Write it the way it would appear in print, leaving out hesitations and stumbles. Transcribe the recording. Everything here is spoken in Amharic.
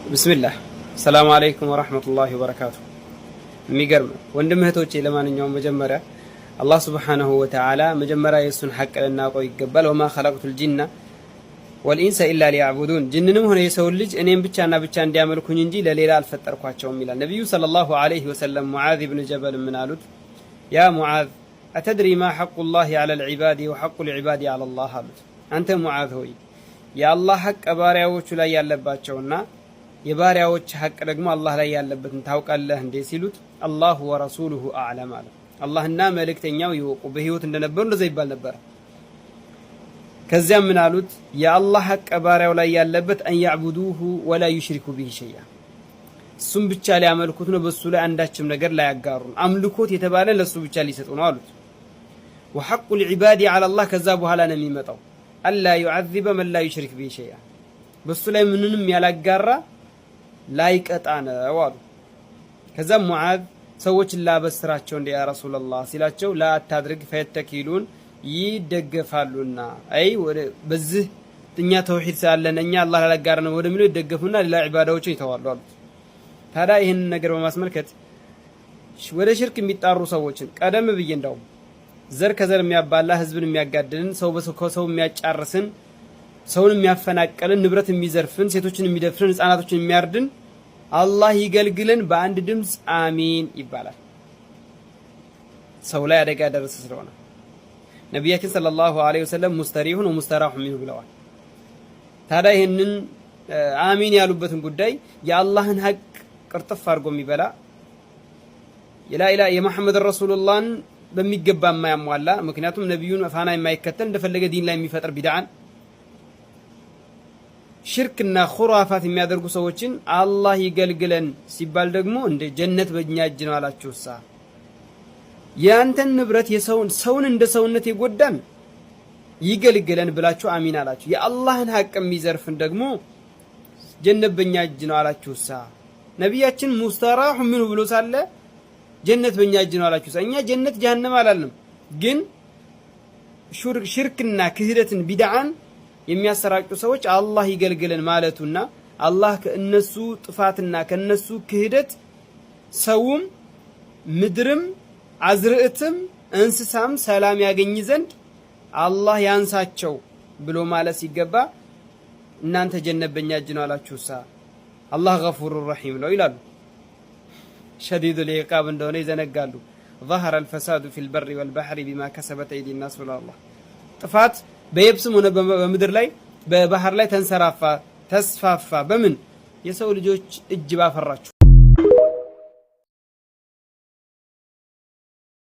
ብስሚላህ ሰላም አለይኩም ወራህመቱላሂ ወበረካቱ። የሚገርም ወንድም እህቶቼ፣ ለማንኛውም መጀመሪያ አላህ ሱብሓነሁ ወተዓላ መጀመሪያ የእሱን ሐቅ ልናውቀው ይገባል። ወማ ኸለቅቱል ጂነ ወልኢንሰ ኢላ ሊያዕቡዱን፣ ጅንንም ሆነ የሰው ልጅ እኔም ብቻና ብቻ እንዲያመልኩኝ እንጂ ለሌላ አልፈጠርኳቸውም ይላል ነቢዩ ሰለላሁ ዐለይሂ ወሰለም። ሙዓዝ ብን ጀበል ምን አሉት? ያ ሙዓዝ አተድሪ ማ ሐቁላሂ ዐለል ዒባዲ ወሐቁል ዒባዲ ዐለላህ አሉት። አንተ ሙዓዝ ሆይ የአላህ ሐቅ ባሪያዎቹ ላይ ያለባቸውና የባሪያዎች ሐቅ ደግሞ አላህ ላይ ያለበትን ታውቃለህ እንዴ ሲሉት፣ አላሁ ወረሱሉሁ አዕለም አለ። አላህና መልእክተኛው ይወቁ። በህይወት እንደነበሩ እንደዛ ይባል ነበር። ከዚያም ምን አሉት? የአላህ ሐቅ ባሪያው ላይ ያለበት አን ያዕቡዱሁ ወላ ዩሽሪኩ ቢሂ ሸይአ፣ እሱም ብቻ ሊያመልኩት ነው፣ በሱ ላይ አንዳችም ነገር ላይ ያጋሩን። አምልኮት የተባለ ለሱ ብቻ ሊሰጡ ነው አሉት። ወሐቁል ዒባዲ ዐለላህ፣ ከዛ በኋላ ነው የሚመጣው አላ ዩዐዚበ መን ላ ዩሽሪክ ቢሂ ሸይአ፣ በሱ ላይ ምንንም ያላጋራ ላይቀጣ ነው አሉ። ከዛም ሙዓዝ ሰዎችን ላበስራቸው እንደ ያ ረሱላህ ሲላቸው ላ አታድርግ ፈየተኪሉን፣ ይደገፋሉና አይ በዚህ እኛ ተውሂድ ሳለን እኛ አላህ ላጋራን ወደሚለው ይደገፉና ሌላ ዒባዳዎችን ይተዋሉ አሉት። ታዲያ ይህን ነገር በማስመልከት ወደ ሽርክ የሚጣሩ ሰዎችን ቀደም ብዬ እንዳው ዘር ከዘር የሚያባላ ህዝብን የሚያጋድልን ሰው በሰው የሚያጫርስን ሰውን የሚያፈናቀልን ንብረት የሚዘርፍን ሴቶችን የሚደፍርን ህፃናቶችን የሚያርድን አላህ ይገልግለን በአንድ ድምፅ አሚን ይባላል። ሰው ላይ አደጋ ደረሰ ስለሆነ ነቢያችን ሰለላሁ ዐለይሂ ወሰለም ሙስተሪሁን ወሙስተራሁ ሚንሁ ብለዋል። ታዲያ ይህንን አሚን ያሉበትን ጉዳይ የአላህን ሐቅ ቅርጥፍ አድርጎ የሚበላ የመሐመድ ረሱሉላህን በሚገባ የማያሟላ ምክንያቱም ነቢዩን ፋና የማይከተል እንደፈለገ ዲን ላይ የሚፈጥር ቢድዓን ሽርክና ኹራፋት የሚያደርጉ ሰዎችን አላህ ይገልግለን ሲባል ደግሞ እንደ ጀነት በእኛ እጅ ነው አላችሁሳ፣ ያንተን ንብረት ሰውን እንደ ሰውነት የጎዳን ይገልግለን ብላችሁ አሚን አላችሁ። የአላህን ሐቅ የሚዘርፍን ደግሞ ጀነት በእኛ እጅ ነው አላችሁሳ። ነቢያችን ሙስተራሁ ሚንሁ ብሎ ሳለ ጀነት በእኛ እጅ ነው አላችሁሳ። እኛ ጀነት ጀሃነም አላልንም፣ ግን ሽርክና ክህደትን ቢድዓን የሚያሰራጩ ሰዎች አላህ ይገልግለን ማለቱና አላህ ከእነሱ ጥፋትና ከእነሱ ክህደት ሰውም ምድርም አዝርዕትም እንስሳም ሰላም ያገኝ ዘንድ አላህ ያንሳቸው ብሎ ማለት ሲገባ እናንተ ጀነት በእኛ እጅ ነው አላችሁሳ፣ አላህ ገፉር ረሒም ነው ይላሉ። ሸዲዱል ኢቃብ እንደሆነ ይዘነጋሉ። ظهر الفساد في البر والبحر بما كسبت أيدي الناس ብሎ አላህ ጥፋት በየብስም ሆነ በምድር ላይ በባህር ላይ ተንሰራፋ ተስፋፋ በምን የሰው ልጆች እጅ ባፈራችሁ